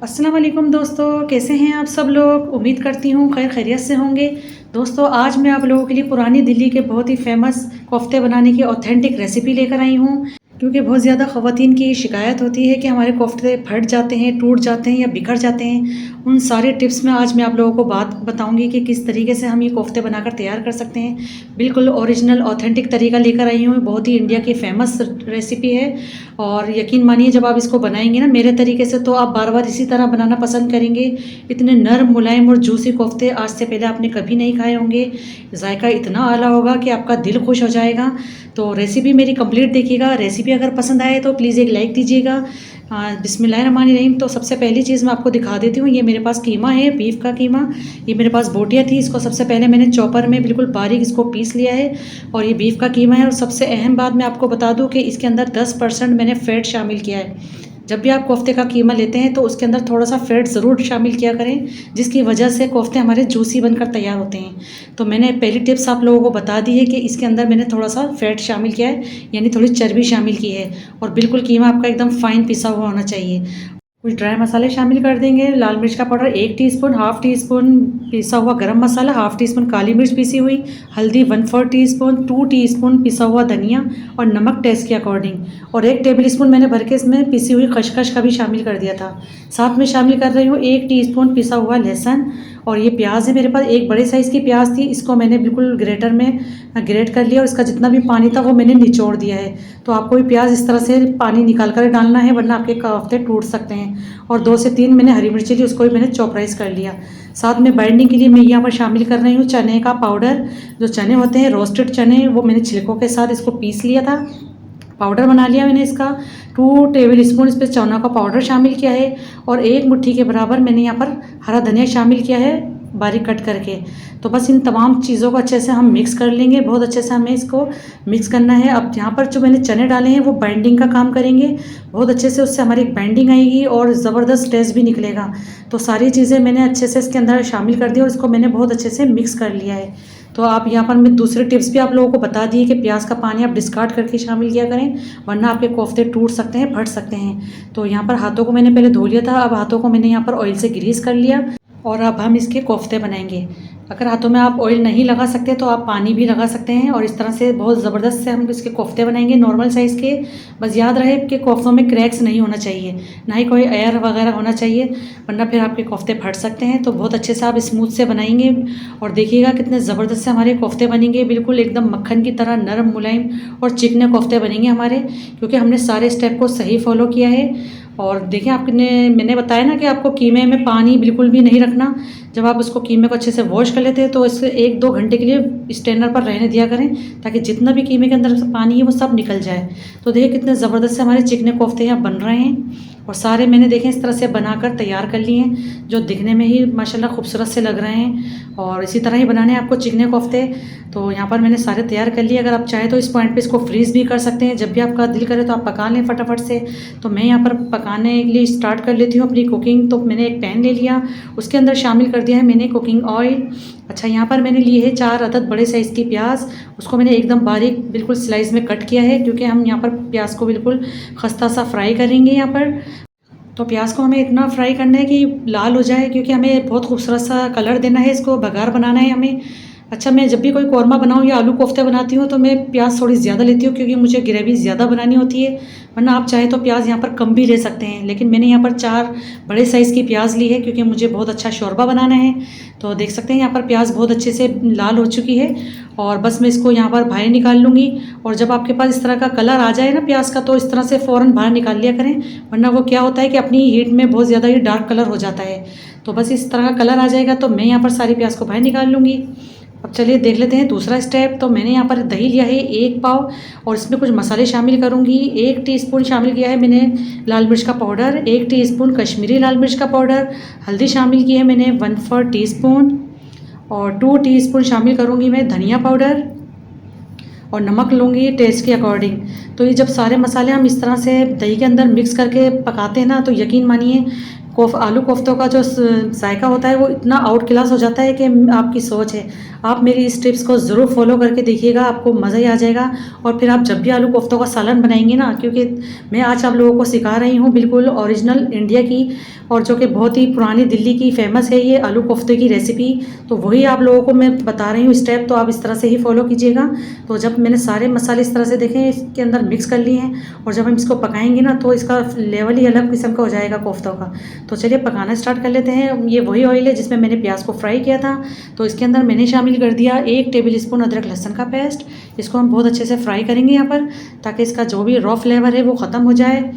अस्सलाम वालेकुम दोस्तों, कैसे हैं आप सब लोग। उम्मीद करती हूँ खैर खैरियत से होंगे। दोस्तों आज मैं आप लोगों के लिए पुरानी दिल्ली के बहुत ही फेमस कोफ्ते बनाने की ऑथेंटिक रेसिपी लेकर आई हूँ। क्योंकि बहुत ज़्यादा ख़वातीन की शिकायत होती है कि हमारे कोफ्ते फट जाते हैं, टूट जाते हैं या बिखर जाते हैं। उन सारे टिप्स में आज मैं आप लोगों को बात बताऊंगी कि किस तरीके से हम ये कोफ्ते बनाकर तैयार कर सकते हैं। बिल्कुल ओरिजिनल ऑथेंटिक तरीका लेकर आई हूँ। बहुत ही इंडिया की फ़ेमस रेसिपी है और यकीन मानिए जब आप इसको बनाएंगे ना मेरे तरीके से तो आप बार बार इसी तरह बनाना पसंद करेंगे। इतने नरम मुलायम और जूसी कोफ्ते आज से पहले आपने कभी नहीं खाए होंगे। जायका इतना आला होगा कि आपका दिल खुश हो जाएगा। तो रेसिपी मेरी कंप्लीट देखिएगा। रेसिपी अगर पसंद आए तो प्लीज़ एक लाइक दीजिएगा। बिस्मिल्लाहिर्रहमानिर्रहीम। तो सबसे पहली चीज़ मैं आपको दिखा देती हूँ। ये मेरे पास कीमा है, बीफ का कीमा। ये मेरे पास बोटियाँ थी, इसको सबसे पहले मैंने चॉपर में बिल्कुल बारीक इसको पीस लिया है। और ये बीफ का कीमा है। और सबसे अहम बात मैं आपको बता दूँ कि इसके अंदर 10% मैंने फ़ैट शामिल किया है। जब भी आप कोफ्ते का कीमा लेते हैं तो उसके अंदर थोड़ा सा फ़ैट ज़रूर शामिल किया करें, जिसकी वजह से कोफ्ते हमारे जूसी बनकर तैयार होते हैं। तो मैंने पहली टिप्स आप लोगों को बता दी है कि इसके अंदर मैंने थोड़ा सा फ़ैट शामिल किया है, यानी थोड़ी चर्बी शामिल की है। और बिल्कुल कीमा आपका एकदम फ़ाइन पिसा हुआ होना चाहिए। कुछ ड्राई मसाले शामिल कर देंगे। लाल मिर्च का powder 1 teaspoon, half tea spoon पिसा हुआ गरम मसाला, हाफ़ टी स्पून काली मिर्च पिसी हुई, हल्दी 1/4 टीस्पून, 2 टीस्पून पिसा हुआ धनिया और नमक टेस्ट के अकॉर्डिंग। और 1 टेबल स्पून मैंने भर के इसमें पिसी हुई खसखस का भी शामिल कर दिया था। साथ में शामिल कर रही हूँ 1 टीस्पून पिसा हुआ लहसुन। और ये प्याज है मेरे पास, एक बड़े साइज़ की प्याज थी, इसको मैंने बिल्कुल ग्रेटर में ग्रेट कर लिया और इसका जितना भी पानी था वो मैंने निचोड़ दिया है। तो आपको भी प्याज इस तरह से पानी निकाल कर डालना है, वरना आपके कोफ्ते टूट सकते हैं। और 2 से 3 मैंने हरी मिर्ची ली, उसको भी मैंने चॉपराइज कर लिया। साथ में बाइंडिंग के लिए मैं यहाँ पर शामिल कर रही हूँ चने का पाउडर। जो चने होते हैं रोस्टेड चने, वो मैंने छिलकों के साथ इसको पीस लिया था, पाउडर बना लिया मैंने इसका। 2 टेबल स्पून इस पर चना का पाउडर शामिल किया है। और 1 मुट्ठी के बराबर मैंने यहाँ पर हरा धनिया शामिल किया है, बारीक कट करके। तो बस इन तमाम चीज़ों को अच्छे से हम मिक्स कर लेंगे। बहुत अच्छे से हमें इसको मिक्स करना है। अब यहाँ पर जो मैंने चने डाले हैं वो बाइंडिंग का काम करेंगे बहुत अच्छे से, उससे हमारी एक बाइंडिंग आएगी और ज़बरदस्त टेस्ट भी निकलेगा। तो सारी चीज़ें मैंने अच्छे से इसके अंदर शामिल कर दी और इसको मैंने बहुत अच्छे से मिक्स कर लिया है। तो आप यहाँ पर मैं दूसरे टिप्स भी आप लोगों को बता दी कि प्याज का पानी आप डिस्कार्ड करके शामिल किया करें, वरना आपके कोफ्ते टूट सकते हैं, फट सकते हैं। तो यहाँ पर हाथों को मैंने पहले धो लिया था, अब हाथों को मैंने यहाँ पर ऑयल से ग्रीस कर लिया और अब हम इसके कोफ्ते बनाएंगे। अगर हाथों में आप ऑयल नहीं लगा सकते तो आप पानी भी लगा सकते हैं। और इस तरह से बहुत ज़बरदस्त से हम इसके कोफ्ते बनाएंगे नॉर्मल साइज़ के। बस याद रहे कि कोफ्तों में क्रैक्स नहीं होना चाहिए, ना ही कोई एयर वगैरह होना चाहिए, वरना फिर आपके कोफ्ते फट सकते हैं। तो बहुत अच्छे से आप स्मूथ से बनाएंगे और देखिएगा कितने ज़बरदस्त से हमारे कोफ्ते बनेंगे, बिल्कुल एकदम मक्खन की तरह नरम मुलायम और चिकने कोफ्ते बनेंगे हमारे, क्योंकि हमने सारे स्टेप को सही फॉलो किया है। और देखिए आपने मैंने बताया ना कि आपको कीमे में पानी बिल्कुल भी नहीं रखना। जब आप उसको कीमे को अच्छे से वॉश कर लेते हैं तो इसे 1-2 घंटे के लिए स्ट्रेनर पर रहने दिया करें, ताकि जितना भी कीमे के अंदर से पानी है वो सब निकल जाए। तो देखिए कितने ज़बरदस्त से हमारे चिकने कोफ्ते यहाँ बन रहे हैं। और सारे मैंने देखें इस तरह से बनाकर तैयार कर लिए हैं, जो दिखने में ही माशाल्लाह खूबसूरत से लग रहे हैं। और इसी तरह ही बनाने हैं आपको चिकने कोफ्ते। तो यहाँ पर मैंने सारे तैयार कर लिए। अगर आप चाहें तो इस पॉइंट पे इसको फ्रीज़ भी कर सकते हैं, जब भी आपका दिल करे तो आप पका लें फटाफट से। तो मैं यहाँ पर पकाने के लिए स्टार्ट कर लेती हूँ अपनी कुकिंग। तो मैंने एक पैन ले लिया, उसके अंदर शामिल कर दिया है मैंने कुकिंग ऑयल। अच्छा, यहाँ पर मैंने लिए है 4 अदद बड़े साइज़ की प्याज, उसको मैंने एकदम बारीक बिल्कुल स्लाइस में कट किया है, क्योंकि हम यहाँ पर प्याज को बिल्कुल खस्ता सा फ्राई करेंगे यहाँ पर। तो प्याज को हमें इतना फ्राई करना है कि लाल हो जाए, क्योंकि हमें बहुत खूबसूरत सा कलर देना है, इसको बघार बनाना है हमें। अच्छा, मैं जब भी कोई कौरमा बनाऊँ या आलू कोफ्ते बनाती हूँ तो मैं प्याज थोड़ी ज़्यादा लेती हूँ, क्योंकि मुझे ग्रेवी ज़्यादा बनानी होती है। वरना आप चाहे तो प्याज यहाँ पर कम भी ले सकते हैं, लेकिन मैंने यहाँ पर 4 बड़े साइज़ की प्याज ली है, क्योंकि मुझे बहुत अच्छा शोरबा बनाना है। तो देख सकते हैं यहाँ पर प्याज बहुत अच्छे से लाल हो चुकी है। और बस मैं इसको यहाँ पर बाहर निकाल लूँगी। और जब आपके पास इस तरह का कलर आ जाए ना प्याज का, तो इस तरह से फ़ौरन बाहर निकाल लिया करें, वरना वो क्या होता है कि अपनी हीट में बहुत ज़्यादा ही डार्क कलर हो जाता है। तो बस इस तरह का कलर आ जाएगा तो मैं यहाँ पर सारी प्याज को बाहर निकाल लूँगी। अब चलिए देख लेते हैं दूसरा स्टेप। तो मैंने यहाँ पर दही लिया है 1 पाव, और इसमें कुछ मसाले शामिल करूँगी। 1 टीस्पून शामिल किया है मैंने लाल मिर्च का पाउडर, 1 टीस्पून कश्मीरी लाल मिर्च का पाउडर, हल्दी शामिल की है मैंने 1/4 टीस्पून, और 2 टीस्पून शामिल करूँगी मैं धनिया पाउडर, और नमक लूँगी टेस्ट के अकॉर्डिंग। तो ये जब सारे मसाले हम इस तरह से दही के अंदर मिक्स करके पकाते हैं ना, तो यकीन मानिए आलू कोफ्तों का जो जायका होता है वो इतना आउट क्लास हो जाता है कि आपकी सोच है। आप मेरी इस टिप्स को ज़रूर फॉलो करके देखिएगा, आपको मज़ा ही आ जाएगा। और फिर आप जब भी आलू कोफ्तों का सालन बनाएंगे ना, क्योंकि मैं आज आप लोगों को सिखा रही हूँ बिल्कुल ओरिजिनल इंडिया की, और जो कि बहुत ही पुरानी दिल्ली की फ़ेमस है ये आलू कोफ्ते की रेसिपी, तो वही आप लोगों को मैं बता रही हूँ स्टेप, तो आप इस तरह से ही फॉलो कीजिएगा। तो जब मैंने सारे मसाले इस तरह से देखें इसके अंदर मिक्स कर लिए हैं, और जब हम इसको पकाएंगे ना तो इसका लेवल ही अलग किस्म का हो जाएगा कोफ्तों का। तो चलिए पकाना स्टार्ट कर लेते हैं। ये वही ऑयल है जिसमें मैंने प्याज को फ्राई किया था, तो इसके अंदर मैंने शामिल कर दिया 1 टेबल स्पून अदरक लहसुन का पेस्ट। इसको हम बहुत अच्छे से फ्राई करेंगे यहाँ पर, ताकि इसका जो भी रॉ फ्लेवर है वो ख़त्म हो जाए।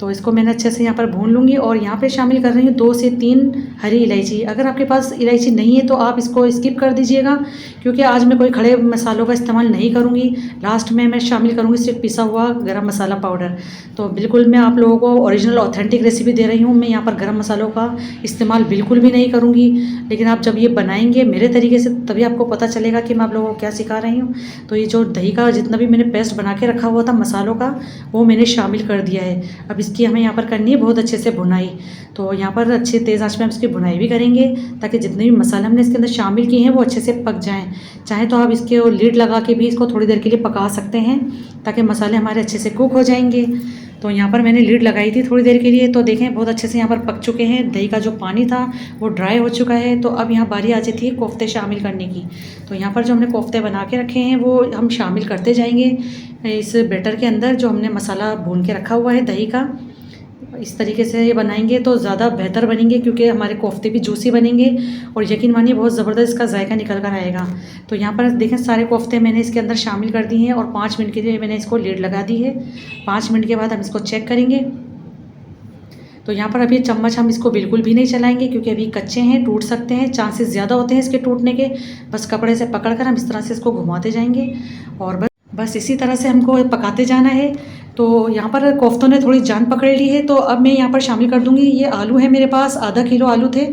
तो इसको मैंने अच्छे से यहाँ पर भून लूँगी, और यहाँ पे शामिल कर रही हूँ 2 से 3 हरी इलायची। अगर आपके पास इलायची नहीं है तो आप इसको स्किप कर दीजिएगा, क्योंकि आज मैं कोई खड़े मसालों का इस्तेमाल नहीं करूँगी। लास्ट में मैं शामिल करूँगी सिर्फ पिसा हुआ गरम मसाला पाउडर। तो बिल्कुल मैं आप लोगों को ओरिजिनल ऑथेंटिक रेसिपी दे रही हूँ। मैं यहाँ पर गरम मसालों का इस्तेमाल बिल्कुल भी नहीं करूँगी, लेकिन आप जब ये बनाएंगे मेरे तरीके से तभी आपको पता चलेगा कि मैं आप लोगों को क्या सिखा रही हूँ। तो ये जो दही का जितना भी मैंने पेस्ट बना के रखा हुआ था मसालों का, वो मैंने शामिल कर दिया है। अब इसकी हमें यहाँ पर करनी है बहुत अच्छे से भुनाई। तो यहाँ पर अच्छे तेज़ आंच में हम इसकी भुनाई भी करेंगे, ताकि जितने भी मसाले हमने इसके अंदर शामिल किए हैं वो अच्छे से पक जाएं। चाहे तो आप इसके लीड लगा के भी इसको थोड़ी देर के लिए पका सकते हैं, ताकि मसाले हमारे अच्छे से कुक हो जाएंगे। तो यहाँ पर मैंने लीड लगाई थी थोड़ी देर के लिए, तो देखें बहुत अच्छे से यहाँ पर पक चुके हैं। दही का जो पानी था वो ड्राई हो चुका है। तो अब यहाँ बारी आ जाती है कोफ्ते शामिल करने की। तो यहाँ पर जो हमने कोफ्ते बना के रखे हैं वो हम शामिल करते जाएंगे इस बैटर के अंदर, जो हमने मसाला भून के रखा हुआ है दही का। इस तरीके से ये बनाएंगे तो ज़्यादा बेहतर बनेंगे, क्योंकि हमारे कोफ्ते भी जूसी बनेंगे, और यकीन मानिए बहुत ज़बरदस्त इसका जायका निकल कर आएगा। तो यहाँ पर देखें सारे कोफ्ते मैंने इसके अंदर शामिल कर दिए हैं, और 5 मिनट के लिए मैंने इसको लीड लगा दी है। 5 मिनट के बाद हम इसको चेक करेंगे। तो यहाँ पर अभी चम्मच हम इसको बिल्कुल भी नहीं चलाएंगे, क्योंकि अभी कच्चे हैं, टूट सकते हैं, चांसेस ज़्यादा होते हैं इसके टूटने के। बस कपड़े से पकड़ कर हम इस तरह से इसको घुमाते जाएंगे, और बस इसी तरह से हमको पकाते जाना है। तो यहाँ पर कोफ्तों ने थोड़ी जान पकड़ ली है। तो अब मैं यहाँ पर शामिल कर दूँगी, ये आलू है मेरे पास, आधा किलो आलू थे,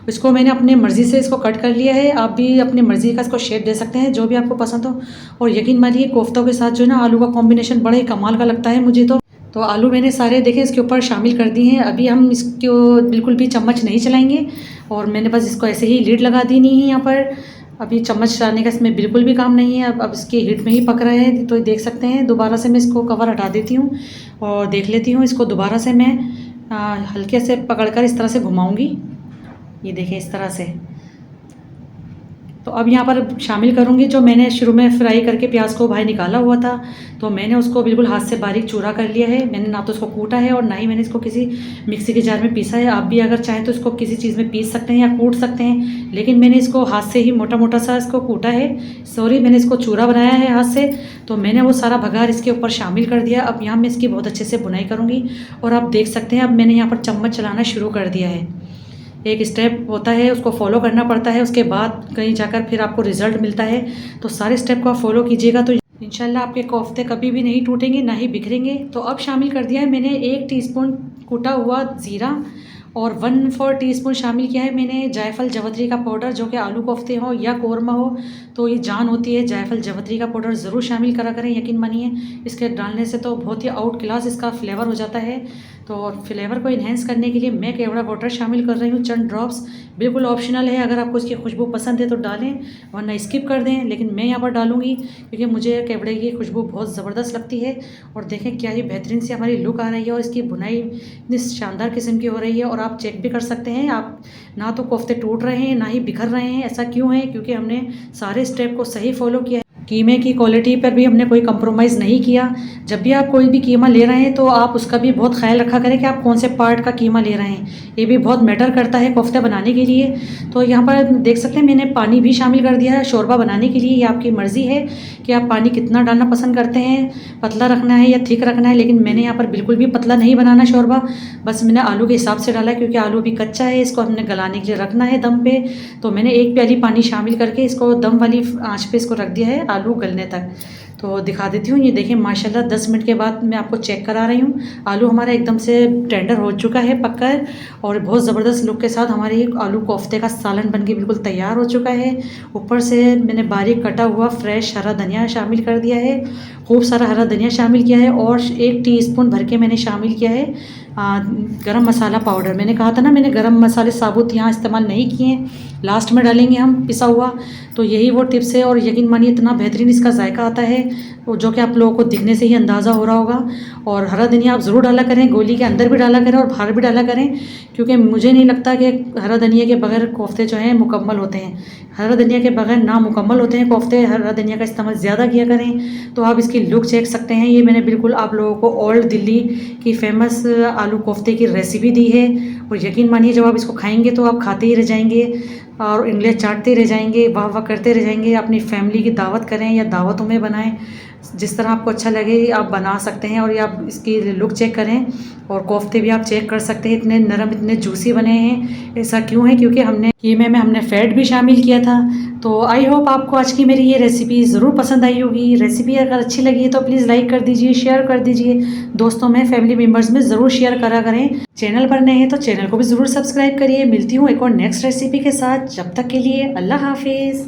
इसको मैंने अपनी मर्ज़ी से इसको कट कर लिया है। आप भी अपनी मर्ज़ी का इसको शेप दे सकते हैं, जो भी आपको पसंद हो। और यकीन मानिए कोफ्तों के साथ जो है ना आलू का कॉम्बिनेशन बड़ा ही कमाल का लगता है मुझे। तो आलू मैंने सारे देखें इसके ऊपर शामिल कर दिए हैं। अभी हम इसको बिल्कुल भी चम्मच नहीं चलाएँगे, और मैंने बस इसको ऐसे ही लीड लगा दी नहीं है यहाँ पर। अभी चम्मच चलाने का इसमें बिल्कुल भी काम नहीं है। अब इसकी हीट में ही पक रहे हैं, तो देख सकते हैं। दोबारा से मैं इसको कवर हटा देती हूँ और देख लेती हूँ इसको। दोबारा से मैं हल्के से पकड़कर इस तरह से घुमाऊंगी, ये देखें इस तरह से। तो अब यहाँ पर शामिल करूँगी जो मैंने शुरू में फ्राई करके प्याज को बाहर निकाला हुआ था। तो मैंने उसको बिल्कुल हाथ से बारीक चूरा कर लिया है। मैंने ना तो उसको कूटा है और ना ही मैंने इसको किसी मिक्सी के जार में पीसा है। आप भी अगर चाहें तो इसको किसी चीज़ में पीस सकते हैं या कूट सकते हैं, लेकिन मैंने इसको हाथ से ही मोटा मोटा सा इसको कूटा है। सॉरी, मैंने इसको चूरा बनाया है हाथ से। तो मैंने वो सारा भगार इसके ऊपर शामिल कर दिया। अब यहाँ मैं इसकी बहुत अच्छे से बुनाई करूँगी, और आप देख सकते हैं अब मैंने यहाँ पर चम्मच चलाना शुरू कर दिया है। एक स्टेप होता है उसको फॉलो करना पड़ता है, उसके बाद कहीं जाकर फिर आपको रिजल्ट मिलता है। तो सारे स्टेप को आप फॉलो कीजिएगा तो इंशाल्लाह आपके कोफ्ते कभी भी नहीं टूटेंगे, ना ही बिखरेंगे। तो अब शामिल कर दिया है मैंने 1 टीस्पून कूटा हुआ ज़ीरा, और 1/4 टीस्पून शामिल किया है मैंने जायफल जवतरी का पाउडर। जो कि आलू कोफ्ते हो या कौरमा हो तो ये जान होती है, जायफल जवतरी का पाउडर ज़रूर शामिल करा करें। यकीन मानिए इसके डालने से तो बहुत ही आउट क्लास इसका फ्लेवर हो जाता है। तो फ्लेवर को इन्हेंस करने के लिए मैं केवड़ा वाटर शामिल कर रही हूँ, चंद ड्रॉप्स। बिल्कुल ऑप्शनल है, अगर आपको इसकी खुशबू पसंद है तो डालें, वरना स्किप कर दें। लेकिन मैं यहाँ पर डालूंगी क्योंकि मुझे केवड़े की खुशबू बहुत ज़बरदस्त लगती है। और देखें क्या ही बेहतरीन सी हमारी लुक आ रही है, और इसकी बुनाई इतनी शानदार किस्म की हो रही है। और आप चेक भी कर सकते हैं, आप ना तो कोफ्ते टूट रहे हैं ना ही बिखर रहे हैं। ऐसा क्यों है? क्योंकि हमने सारे स्टेप को सही फॉलो किया है। कीमे की क्वालिटी पर भी हमने कोई कंप्रोमाइज़ नहीं किया। जब भी आप कोई भी कीमा ले रहे हैं तो आप उसका भी बहुत ख्याल रखा करें कि आप कौन से पार्ट का कीमा ले रहे हैं। ये भी बहुत मैटर करता है कोफ्ते बनाने के लिए। तो यहाँ पर देख सकते हैं मैंने पानी भी शामिल कर दिया है शोरबा बनाने के लिए। ये आपकी मर्ज़ी है कि आप पानी कितना डालना पसंद करते हैं, पतला रखना है या थिक रखना है। लेकिन मैंने यहाँ पर बिल्कुल भी पतला नहीं बनाना शोरबा, बस मैंने आलू के हिसाब से डाला, क्योंकि आलू भी कच्चा है, इसको हमने गलाने के लिए रखना है दम पे। तो मैंने 1 प्याली पानी शामिल करके इसको दम वाली आँच पे इसको रख दिया है आलू गलने तक। तो दिखा देती हूँ, ये देखें माशाल्लाह 10 मिनट के बाद मैं आपको चेक करा रही हूँ। आलू हमारा एकदम से टेंडर हो चुका है पककर, और बहुत ज़बरदस्त लुक के साथ हमारी आलू कोफ्ते का सालन बनके बिल्कुल तैयार हो चुका है। ऊपर से मैंने बारीक कटा हुआ फ्रेश हरा धनिया शामिल कर दिया है, खूब सारा हरा धनिया शामिल किया है, और 1 टीस्पून भर के मैंने शामिल किया है गरम मसाला पाउडर, मैंने कहा था ना मैंने गरम मसाले साबुत यहाँ इस्तेमाल नहीं किए हैं, लास्ट में डालेंगे हम पिसा हुआ। तो यही वो टिप्स है और यकीन मानिए इतना बेहतरीन इसका जायका आता है जो कि आप लोगों को दिखने से ही अंदाज़ा हो रहा होगा। और हरा धनिया आप ज़रूर डाला करें, गोली के अंदर भी डाला करें और बाहर भी डाला करें, क्योंकि मुझे नहीं लगता कि हरा धनिया के बगैर कोफ्ते जो हैं मुकम्मल होते हैं। हरा धनिया के बगैर नामुकम्मल होते हैं कोफ्ते, हरा धनिया का इस्तेमाल ज़्यादा किया करें। तो आप इसकी लुक चेक सकते हैं, ये मैंने बिल्कुल आप लोगों को ओल्ड दिल्ली की फ़ेमस आलू कोफ्ते की रेसिपी दी है। और यकीन मानिए जब आप इसको खाएंगे तो आप खाते ही रह जाएंगे और उंगलियां चाटते रह जाएंगे, वाह वाह करते रह जाएंगे। अपनी फैमिली की दावत करें या दावतों में बनाएं, जिस तरह आपको अच्छा लगे आप बना सकते हैं। और ये आप इसकी लुक चेक करें और कोफ्ते भी आप चेक कर सकते हैं, इतने नरम इतने जूसी बने हैं। ऐसा क्यों है? क्योंकि हमने कीमे में हमने फ़ैट भी शामिल किया था। तो आई होप आपको आज की मेरी ये रेसिपी ज़रूर पसंद आई होगी। रेसिपी अगर अच्छी लगी है तो प्लीज़ लाइक कर दीजिए, शेयर कर दीजिए, दोस्तों में फैमिली मेम्बर्स में ज़रूर शेयर करा करें। चैनल पर नए हैं तो चैनल को भी ज़रूर सब्सक्राइब करिए। मिलती हूँ एक और नेक्स्ट रेसिपी के साथ, जब तक के लिए अल्लाह हाफिज़।